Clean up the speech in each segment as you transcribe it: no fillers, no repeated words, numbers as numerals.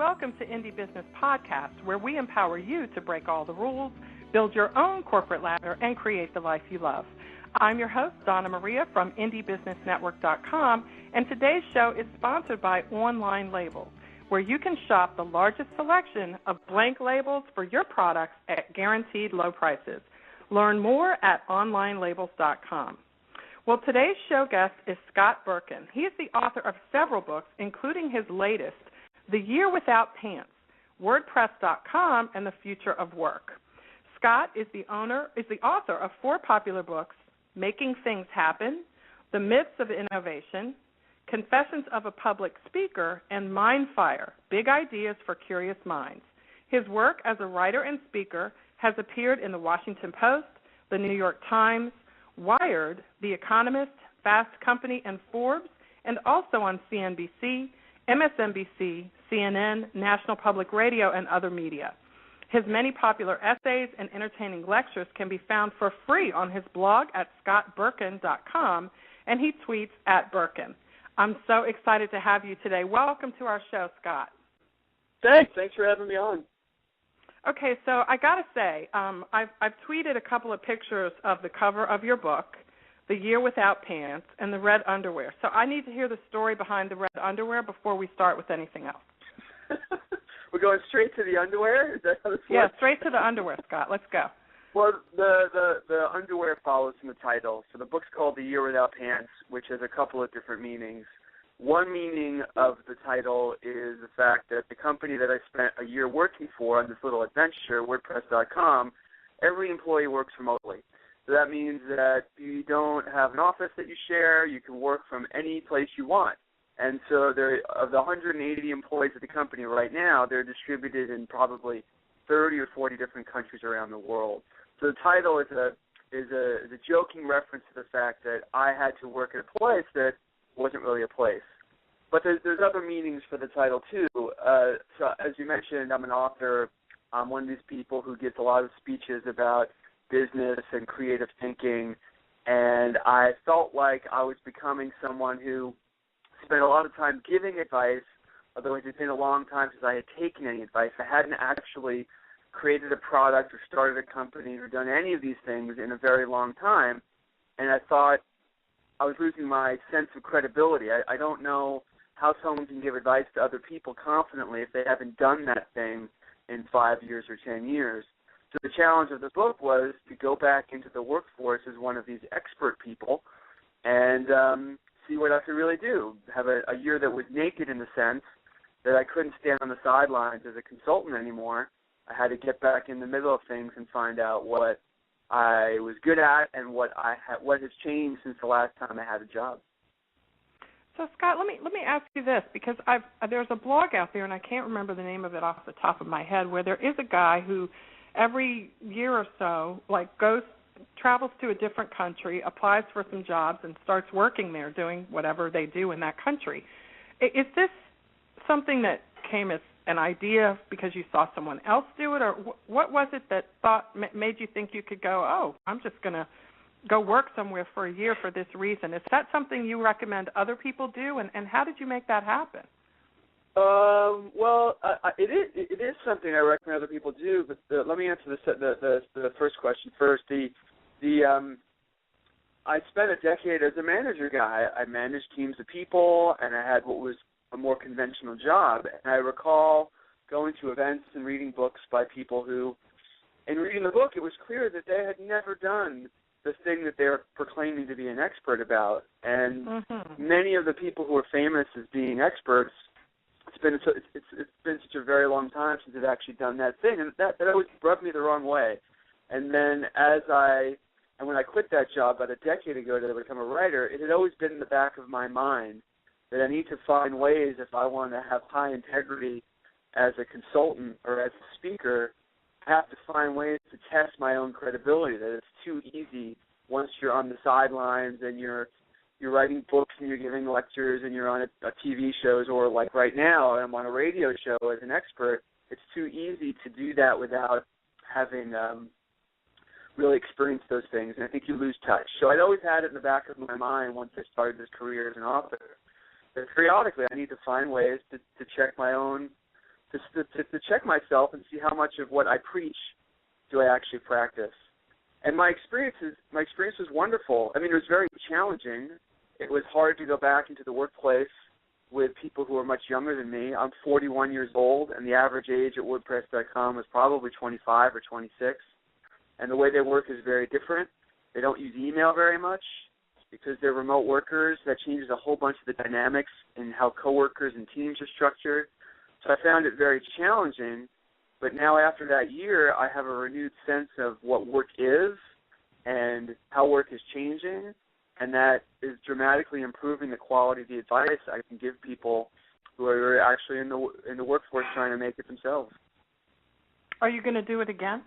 welcome to Indie Business Podcast, where we empower you to break all the rules, build your own corporate ladder, and create the life you love. I'm your host, Donna Maria from IndieBusinessNetwork.com, and today's show is sponsored by Online Labels, where you can shop the largest selection of blank labels for your products at guaranteed low prices. Learn more at OnlineLabels.com. Well, today's show guest is Scott Berkun. He is the author of several books, including his latest, The Year Without Pants, WordPress.com, and the Future of Work. Scott is the author of 4 popular books, Making Things Happen, The Myths of Innovation, Confessions of a Public Speaker, and Mindfire, Big Ideas for Curious Minds. His work as a writer and speaker has appeared in the Washington Post, the New York Times, Wired, The Economist, Fast Company, and Forbes, and also on CNBC, MSNBC, CNN, National Public Radio, and other media. His many popular essays and entertaining lectures can be found for free on his blog at scottberkun.com, and he tweets at Berkun. I'm so excited to have you today. Welcome to our show, Scott. Thanks for having me on. Okay, so I got to say, I've tweeted a couple of pictures of the cover of your book, The Year Without Pants, and the red underwear. So I need to hear the story behind the red underwear before we start with anything else. We're going straight to the underwear? Is that how this works? Yeah, straight to the underwear, Scott. Let's go. Well, the underwear follows from the title. So the book's called The Year Without Pants, which has a couple of different meanings. One meaning of the title is the fact that the company that I spent a year working for on this little adventure, WordPress.com, every employee works remotely. So that means that you don't have an office that you share. You can work from any place you want. And so of the 180 employees at the company right now, they're distributed in probably 30 or 40 different countries around the world. So the title is a joking reference to the fact that I had to work at a place that wasn't really a place. But there's other meanings for the title, too. So as you mentioned, I'm an author. I'm one of these people who gives a lot of speeches about business and creative thinking, and I felt like I was becoming someone who spent a lot of time giving advice, although it had been a long time since I had taken any advice. I hadn't actually created a product or started a company or done any of these things in a very long time, and I thought I was losing my sense of credibility. I don't know how someone can give advice to other people confidently if they haven't done that thing in 5 years or 10 years. So the challenge of the book was to go back into the workforce as one of these expert people and see what I could really do, have a year that was naked in the sense that I couldn't stand on the sidelines as a consultant anymore. I had to get back in the middle of things and find out what I was good at and what has changed since the last time I had a job. So, Scott, let me ask you this, because there's a blog out there, and I can't remember the name of it off the top of my head, where there is a guy who every year or so, travels to a different country, applies for some jobs, and starts working there, doing whatever they do in that country. Is this something that came as an idea because you saw someone else do it, or what was it that made you think you could go, oh, I'm just going to go work somewhere for a year for this reason? Is that something you recommend other people do, and how did you make that happen? Well, it is something I recommend other people do, but let me answer the first question first. I spent a decade as a manager guy. I managed teams of people, and I had what was a more conventional job. And I recall going to events and reading books by people who, in reading the book, it was clear that they had never done the thing that they're proclaiming to be an expert about. And many of the people who are famous as being experts, it's been such a very long time since they've actually done that thing, and that always rubbed me the wrong way. And then when I quit that job about a decade ago to become a writer, it had always been in the back of my mind that I need to find ways, if I want to have high integrity as a consultant or as a speaker, I have to find ways to test my own credibility, that it's too easy once you're on the sidelines and you're writing books and you're giving lectures and you're on a TV shows, or like right now I'm on a radio show as an expert. It's too easy to do that without having really experienced those things, and I think you lose touch. So I'd always had it in the back of my mind once I started this career as an author, that periodically I need to find ways to check my own to check myself and see how much of what I preach do I actually practice. And my experience was wonderful. I mean, it was very challenging. It was hard to go back into the workplace with people who are much younger than me. I'm 41 years old, and the average age at WordPress.com was probably 25 or 26. And the way they work is very different. They don't use email very much because they're remote workers. That changes a whole bunch of the dynamics in how coworkers and teams are structured. So I found it very challenging. But now after that year, I have a renewed sense of what work is and how work is changing, and that is dramatically improving the quality of the advice I can give people who are actually in the workforce trying to make it themselves. Are you going to do it again?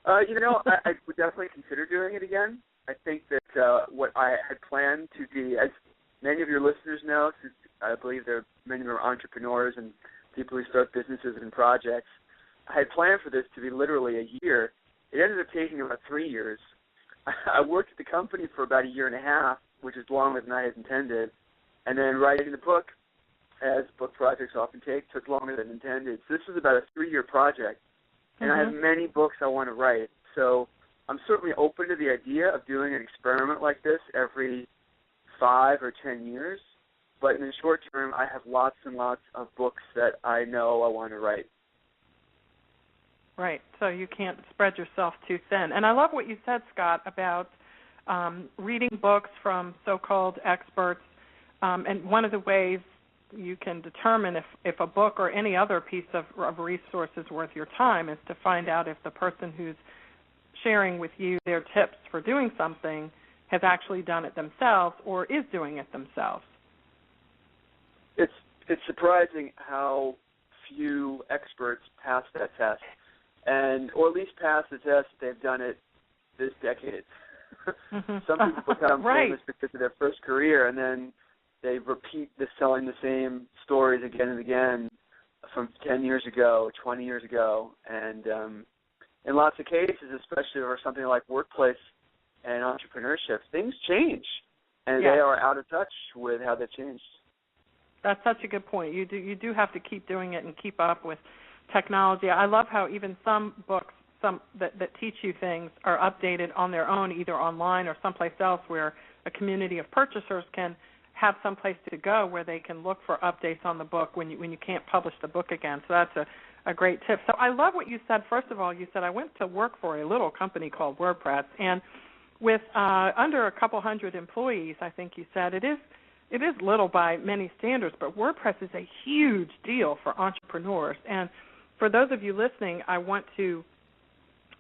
I would definitely consider doing it again. I think that what I had planned to be, as many of your listeners know, since I believe many of them are entrepreneurs and people who start businesses and projects, I had planned for this to be literally a year. It ended up taking about 3 years. I worked at the company for about a year and a half, which is longer than I had intended, and then writing the book, as book projects often take, took longer than intended. So this was about a 3-year project. And I have many books I want to write. So I'm certainly open to the idea of doing an experiment like this every 5 or 10 years. But in the short term, I have lots and lots of books that I know I want to write. Right. So you can't spread yourself too thin. And I love what you said, Scott, about reading books from so-called experts. And one of the ways you can determine if a book or any other piece of resource is worth your time is to find out if the person who's sharing with you their tips for doing something has actually done it themselves or is doing it themselves. It's surprising how few experts pass that test, or at least pass the test if they've done it this decade. Some people become famous because of their first career, and then they repeat selling the same stories again and again from 10 years ago, 20 years ago. And in lots of cases, especially over something like workplace and entrepreneurship, things change, and they are out of touch with how they've changed. That's such a good point. You do have to keep doing it and keep up with technology. I love how even some books that teach you things are updated on their own, either online or someplace else where a community of purchasers can have some place to go where they can look for updates on the book when you can't publish the book again. So that's a great tip. So I love what you said. First of all, you said I went to work for a little company called WordPress, and with under a couple hundred employees, I think you said, it is little by many standards, but WordPress is a huge deal for entrepreneurs. And for those of you listening, I want to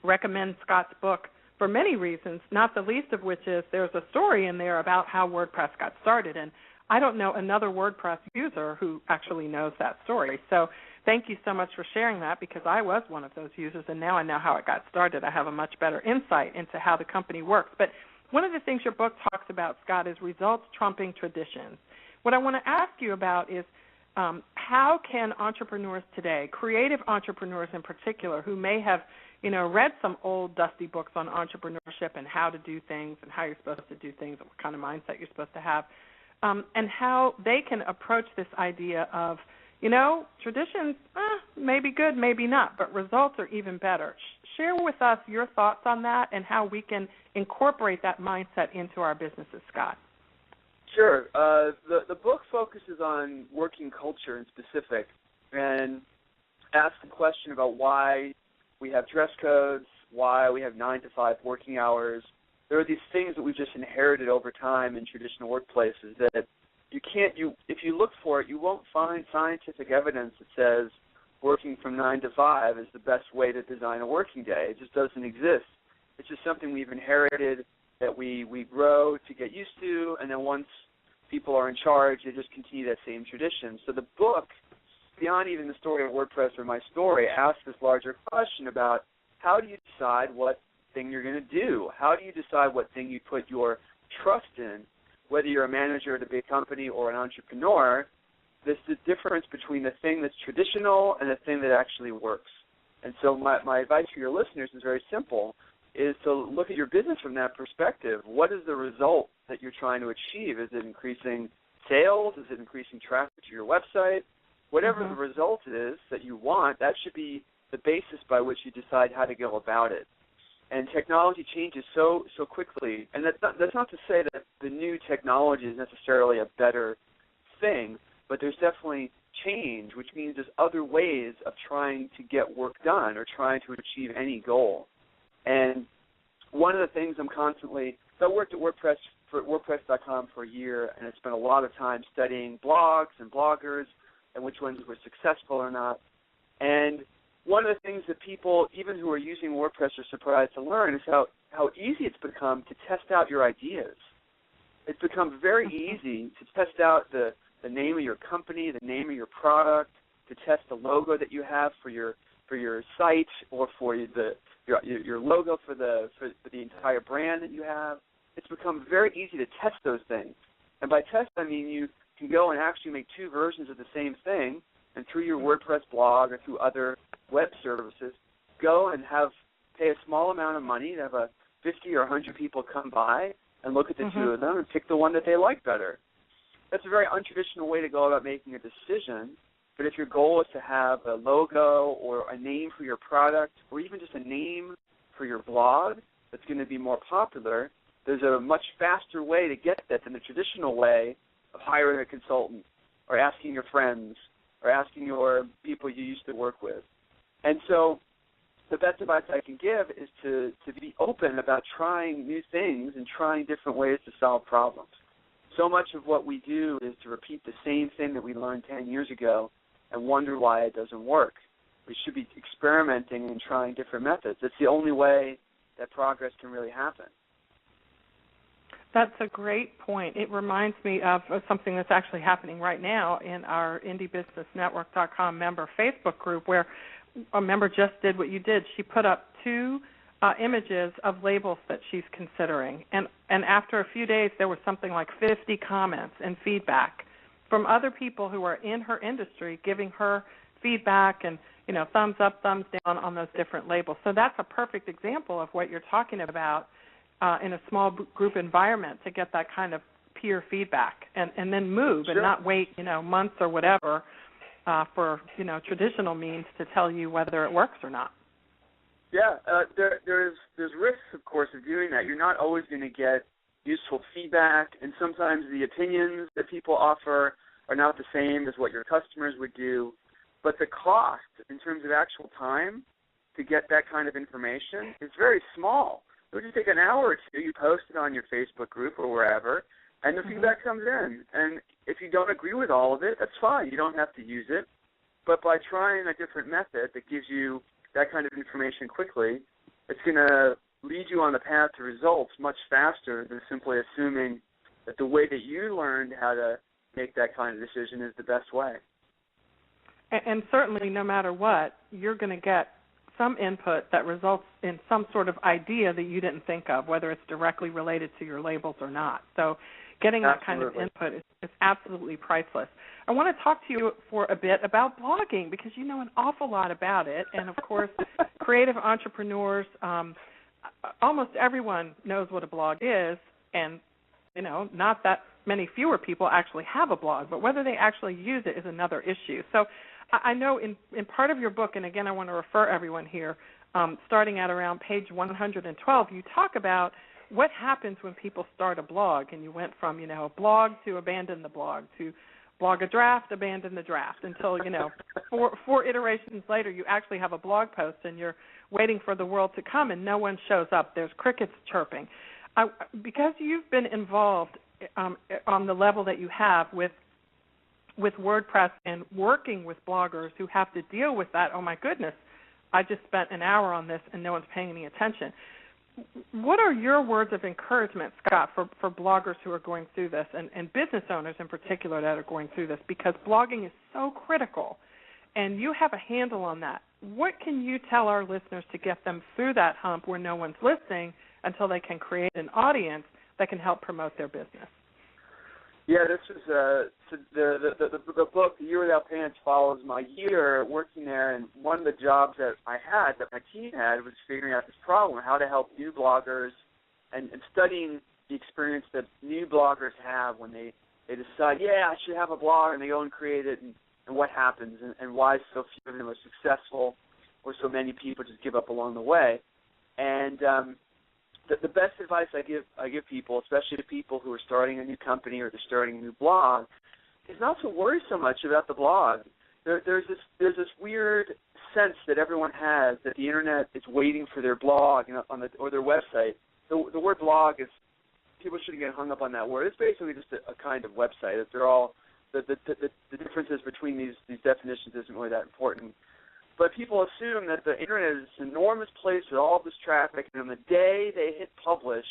recommend Scott's book for many reasons, not the least of which is there's a story in there about how WordPress got started. And I don't know another WordPress user who actually knows that story. So thank you so much for sharing that, because I was one of those users, and now I know how it got started. I have a much better insight into how the company works. But one of the things your book talks about, Scott, is results trumping traditions. What I want to ask you about is how can entrepreneurs today, creative entrepreneurs in particular, who may have read some old dusty books on entrepreneurship and how to do things and how you're supposed to do things and what kind of mindset you're supposed to have, and how they can approach this idea of, traditions may be good, maybe not, but results are even better. Share with us your thoughts on that and how we can incorporate that mindset into our businesses, Scott. Sure. The book focuses on working culture in specific and asks the question about why we have dress codes, why we have 9-to-5 working hours. There are these things that we've just inherited over time in traditional workplaces that if you look for it, you won't find scientific evidence that says working from 9 to 5 is the best way to design a working day. It just doesn't exist. It's just something we've inherited that we grow to get used to, and then once people are in charge, they just continue that same tradition. So the book, beyond even the story of WordPress or my story, asks this larger question about how do you decide what thing you're going to do? How do you decide what thing you put your trust in? Whether you're a manager at a big company or an entrepreneur, there's the difference between the thing that's traditional and the thing that actually works. And so my advice for your listeners is very simple, is to look at your business from that perspective. What is the result that you're trying to achieve? Is it increasing sales? Is it increasing traffic to your website? Whatever the result is that you want, that should be the basis by which you decide how to go about it. And technology changes so quickly, and that's not to say that the new technology is necessarily a better thing, but there's definitely change, which means there's other ways of trying to get work done or trying to achieve any goal. And one of the things I'm constantly, so I worked at WordPress.com for a year, and I spent a lot of time studying blogs and bloggers and which ones were successful or not. And one of the things that people, even who are using WordPress, are surprised to learn is how easy it's become to test out your ideas. It's become very easy to test out the name of your company, the name of your product, to test the logo that you have for your site or for your logo for the entire brand that you have. It's become very easy to test those things. And by test, I mean you can go and actually make two versions of the same thing, and through your WordPress blog or through other web services, go and pay a small amount of money to have 50 or 100 people come by and look at the two of them and pick the one that they like better. That's a very untraditional way to go about making a decision, but if your goal is to have a logo or a name for your product or even just a name for your blog that's going to be more popular, there's a much faster way to get that than the traditional way of hiring a consultant or asking your friends or asking your people you used to work with. And so the best advice I can give is to be open about trying new things and trying different ways to solve problems. So much of what we do is to repeat the same thing that we learned 10 years ago and wonder why it doesn't work. We should be experimenting and trying different methods. It's the only way that progress can really happen. That's a great point. It reminds me of something that's actually happening right now in our IndieBusinessNetwork.com member Facebook group, where a member just did what you did. She put up 2 images of labels that she's considering, and after a few days there was something like 50 comments and feedback from other people who are in her industry giving her feedback and, thumbs up, thumbs down on those different labels. So that's a perfect example of what you're talking about in a small group environment, to get that kind of peer feedback and then move and not wait, months or whatever for, traditional means to tell you whether it works or not. Yeah, there's risks, of course, of doing that. You're not always going to get useful feedback, and sometimes the opinions that people offer are not the same as what your customers would do. But the cost in terms of actual time to get that kind of information is very small. It would just take an hour or two. You post it on your Facebook group or wherever, and the feedback comes in. And if you don't agree with all of it, that's fine. You don't have to use it. But by trying a different method that gives you that kind of information quickly, it's going to lead you on the path to results much faster than simply assuming that the way that you learned how to make that kind of decision is the best way. And certainly, no matter what, you're going to get some input that results in some sort of idea that you didn't think of, whether it's directly related to your labels or not. So getting that kind of input is absolutely priceless. I want to talk to you for a bit about blogging, because you know an awful lot about it. And, of course, creative entrepreneurs, almost everyone knows what a blog is, and, not that many fewer people actually have a blog, but whether they actually use it is another issue. So I know in part of your book, and again I want to refer everyone here, starting at around page 112, you talk about what happens when people start a blog, and you went from, blog to abandon the blog to blog a draft, abandon the draft, until, four iterations later you actually have a blog post and you're waiting for the world to come and no one shows up. There's crickets chirping. Because you've been involved on the level that you have with WordPress and working with bloggers who have to deal with that, oh my goodness, I just spent an hour on this and no one's paying any attention. What are your words of encouragement, Scott, for bloggers who are going through this, and business owners in particular that are going through this, because blogging is so critical and you have a handle on that? What can you tell our listeners to get them through that hump where no one's listening until they can create an audience that can help promote their business? Yeah, this was the book, The Year Without Pants, follows my year working there, and one of the jobs that I had, that my team had, was figuring out this problem, how to help new bloggers, and studying the experience that new bloggers have when they They decide, I should have a blog, and they go and create it, and what happens, and why so few of them are successful, or so many people just give up along the way. And the best advice I give people, especially to people who are starting a new company or they're starting a new blog, is not to worry so much about the blog. There's this weird sense that everyone has that the internet is waiting for their blog or their website. The word blog is, people shouldn't get hung up on that word. It's basically just a kind of website. They're all the differences between these definitions isn't really that important. But people assume that the internet is this enormous place with all this traffic, and on the day they hit publish,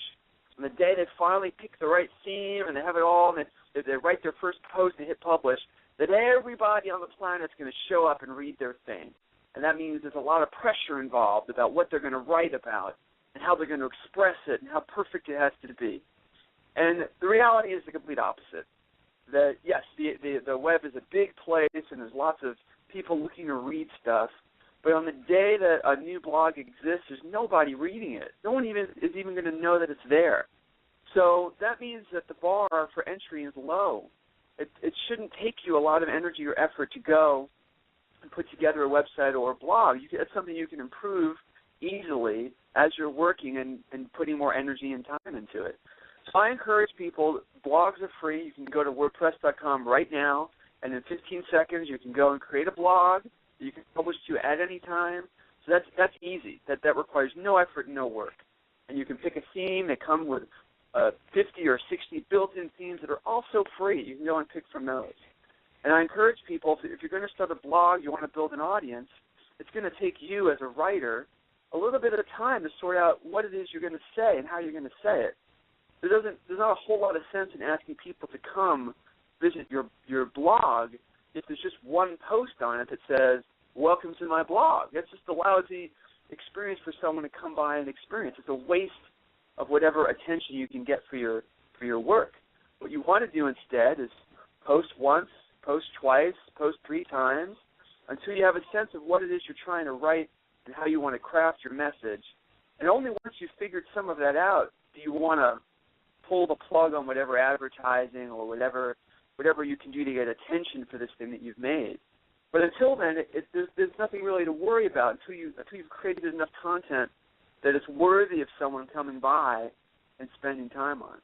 on the day they finally pick the right theme and they have it all, and they write their first post and hit publish, that everybody on the planet is going to show up and read their thing. And that means there's a lot of pressure involved about what they're going to write about and how they're going to express it and how perfect it has to be. And the reality is the complete opposite. That, yes, the web is a big place and there's lots of people looking to read stuff, but on the day that a new blog exists, there's nobody reading it. No one is even going to know that it's there. So that means that the bar for entry is low. It shouldn't take you a lot of energy or effort to go and put together a website or a blog. It's something you can improve easily as you're working and putting more energy and time into it. So I encourage people, blogs are free. You can go to WordPress.com right now, and in 15 seconds you can go and create a blog that you can publish to at any time. So that's easy. That requires no effort and no work. And you can pick a theme. They come with 50 or 60 built-in themes that are also free. You can go and pick from those. And I encourage people, if you're going to start a blog, you want to build an audience, it's going to take you as a writer a little bit of time to sort out what it is you're going to say and how you're going to say it. There's not a whole lot of sense in asking people to come visit your blog if there's just one post on it that says, "Welcome to my blog." That's just a lousy experience for someone to come by and experience. It's a waste of whatever attention you can get for your work. What you want to do instead is post once, post twice, post 3 times until you have a sense of what it is you're trying to write and how you want to craft your message. And only once you've figured some of that out do you want to pull the plug on whatever advertising or whatever you can do to get attention for this thing that you've made. But until then, there's nothing really to worry about until you've created enough content that it's worthy of someone coming by and spending time on.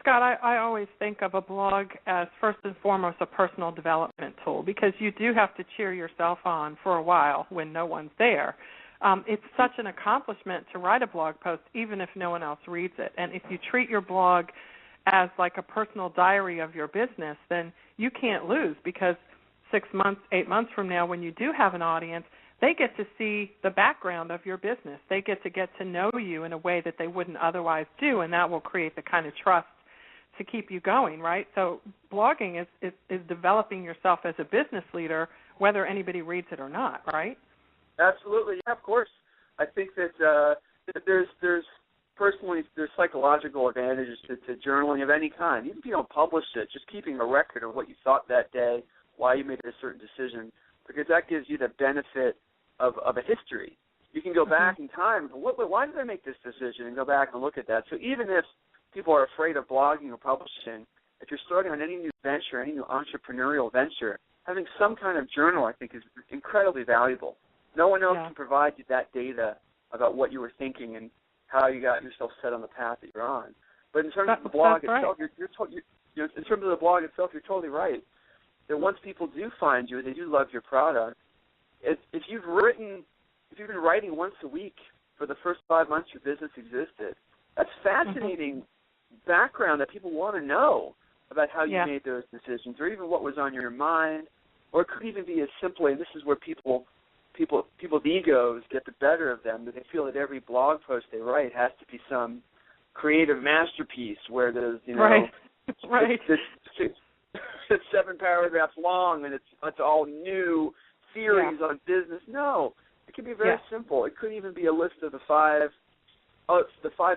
Scott, I always think of a blog as first and foremost a personal development tool because you do have to cheer yourself on for a while when no one's there. It's such an accomplishment to write a blog post even if no one else reads it. And if you treat your blog as like a personal diary of your business, then you can't lose because 6 months, 8 months from now when you do have an audience, they get to see the background of your business. They get to know you in a way that they wouldn't otherwise do, and that will create the kind of trust to keep you going, right? So blogging is developing yourself as a business leader, whether anybody reads it or not, right? Absolutely, yeah, of course. I think that there's psychological advantages to journaling of any kind. Even if you don't publish it, just keeping a record of what you thought that day, why you made a certain decision, because that gives you the benefit of a history. You can go back in time and look, why did I make this decision, and go back and look at that. So even if people are afraid of blogging or publishing, if you're starting on any new venture, any new entrepreneurial venture, having some kind of journal, I think, is incredibly valuable. No one else can provide you that data about what you were thinking and how you got yourself set on the path that you're on. But in terms of the blog itself, in terms of the blog itself, you're totally right. That once people do find you and they do love your product, if you've been writing once a week for the first 5 months your business existed, that's fascinating background that people want to know about how you made those decisions, or even what was on your mind, or it could even be as simply, and this is where people's egos get the better of them, that they feel that every blog post they write has to be some creative masterpiece where there's, it's 7 paragraphs long and it's all new theories on business. No, it can be very simple. It could even be a list of the five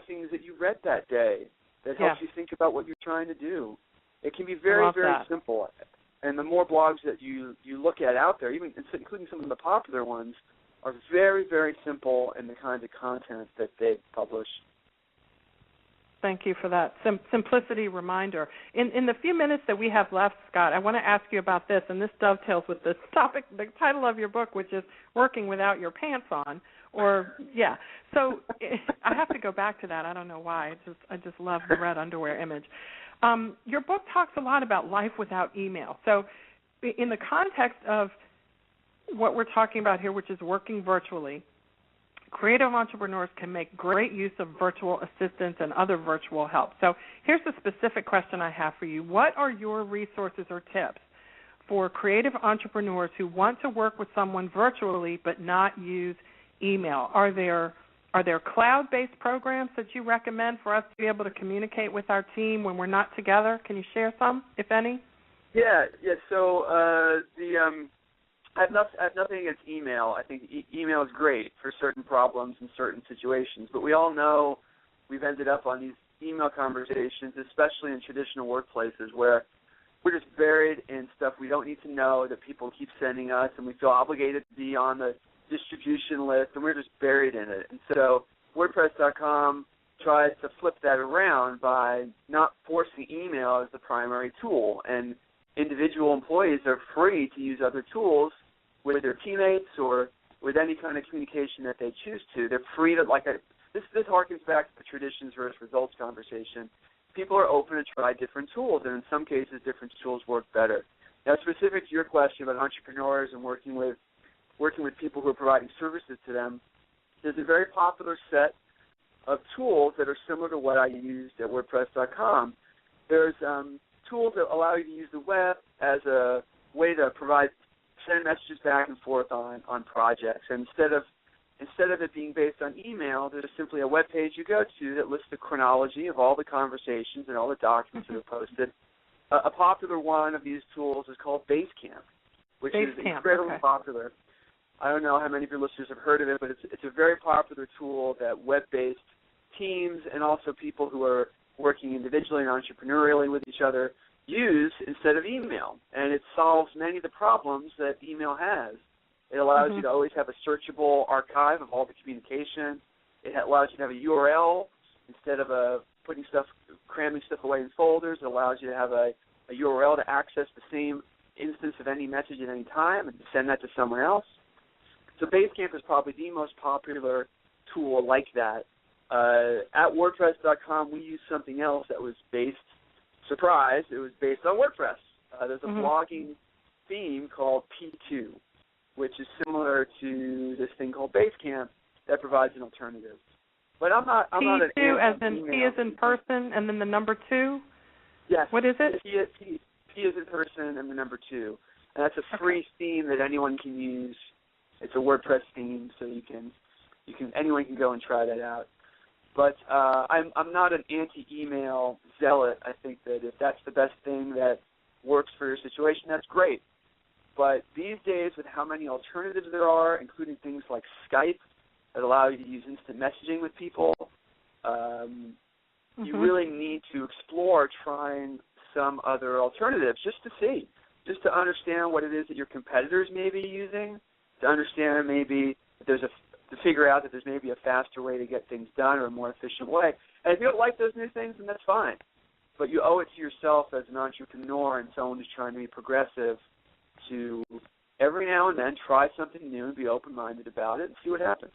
things that you read that day that helps you think about what you're trying to do. It can be very, very simple. And the more blogs that you look at out there, even including some of the popular ones, are very, very simple in the kinds of content that they publish. Thank you for that simplicity reminder. In the few minutes that we have left, Scott, I want to ask you about this, and this dovetails with the topic, the title of your book, which is Working Without Your Pants On. So I have to go back to that. I don't know why. I just love the red underwear image. Your book talks a lot about life without email. So in the context of what we're talking about here, which is working virtually, creative entrepreneurs can make great use of virtual assistants and other virtual help. So here's the specific question I have for you. What are your resources or tips for creative entrepreneurs who want to work with someone virtually but not use email? Are there cloud-based programs that you recommend for us to be able to communicate with our team when we're not together? Can you share some, if any? Yeah. So I have nothing against email. I think email is great for certain problems in certain situations. But we all know we've ended up on these email conversations, especially in traditional workplaces, where we're just buried in stuff we don't need to know that people keep sending us, and we feel obligated to be on the distribution list, and we're just buried in it. And so WordPress.com tries to flip that around by not forcing email as the primary tool. And individual employees are free to use other tools with their teammates or with any kind of communication that they choose to. They're free to, this harkens back to the traditions versus results conversation. People are open to try different tools, and in some cases, different tools work better. Now, specific to your question about entrepreneurs and working with people who are providing services to them, there's a very popular set of tools that are similar to what I used at WordPress.com. There's tools that allow you to use the web as a way to send messages back and forth on projects. And instead of it being based on email, there's simply a web page you go to that lists the chronology of all the conversations and all the documents that are posted. A popular one of these tools is called Basecamp, which is incredibly popular. I don't know how many of your listeners have heard of it, but it's a very popular tool that web-based teams and also people who are working individually and entrepreneurially with each other use instead of email. And it solves many of the problems that email has. It allows you to always have a searchable archive of all the communication. It allows you to have a URL instead of cramming stuff away in folders. It allows you to have a URL to access the same instance of any message at any time and to send that to someone else. So Basecamp is probably the most popular tool like that. At WordPress.com, we used something else that was based on WordPress. There's a blogging theme called P2, which is similar to this thing called Basecamp that provides an alternative. But I'm not an P2 as in P is in person and then the number 2? Yes. What is it? P is in person and the number 2. And that's a free theme that anyone can use. It's a WordPress theme, so anyone can go and try that out. But I'm not an anti-email zealot. I think that if that's the best thing that works for your situation, that's great. But these days, with how many alternatives there are, including things like Skype that allow you to use instant messaging with people, you really need to explore trying some other alternatives just to understand what it is that your competitors may be using, to understand maybe to figure out that there's maybe a faster way to get things done or a more efficient way. And if you don't like those new things, then that's fine. But you owe it to yourself as an entrepreneur and someone who's trying to be progressive to every now and then try something new and be open-minded about it and see what happens.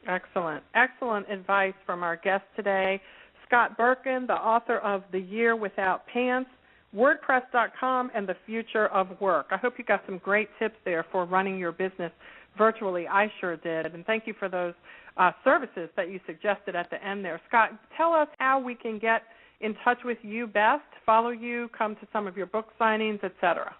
Excellent. Excellent advice from our guest today, Scott Berkun, the author of The Year Without Pants, WordPress.com, and the Future of Work. I hope you got some great tips there for running your business virtually. I sure did. And thank you for those services that you suggested at the end there. Scott, tell us how we can get in touch with you best, follow you, come to some of your book signings, etc.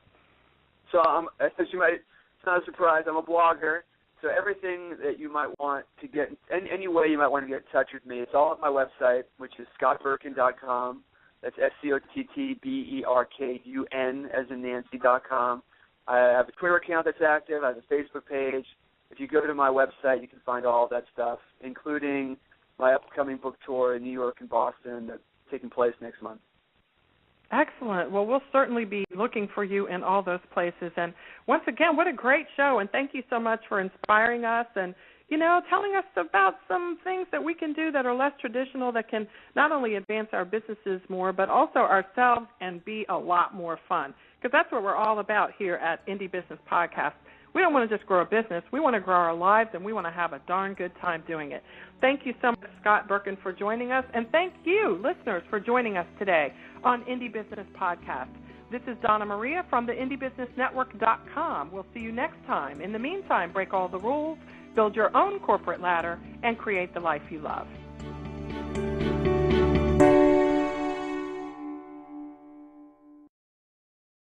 So as you might, it's not a surprise, I'm a blogger. So everything that you might want to get, any way you might want to get in touch with me, it's all at my website, which is scottberkun.com. That's SCOTTBERKUN as in Nancy.com. I have a Twitter account that's active. I have a Facebook page. If you go to my website, you can find all of that stuff, including my upcoming book tour in New York and Boston that's taking place next month. Excellent. Well, we'll certainly be looking for you in all those places. And once again, what a great show, and thank you so much for inspiring us and, telling us about some things that we can do that are less traditional that can not only advance our businesses more, but also ourselves and be a lot more fun. Because that's what we're all about here at Indie Business Podcast. We don't want to just grow a business. We want to grow our lives, and we want to have a darn good time doing it. Thank you so much, Scott Birkin, for joining us, and thank you, listeners, for joining us today on Indie Business Podcast. This is Donna Maria from the IndieBusinessNetwork.com. We'll see you next time. In the meantime, break all the rules, build your own corporate ladder, and create the life you love.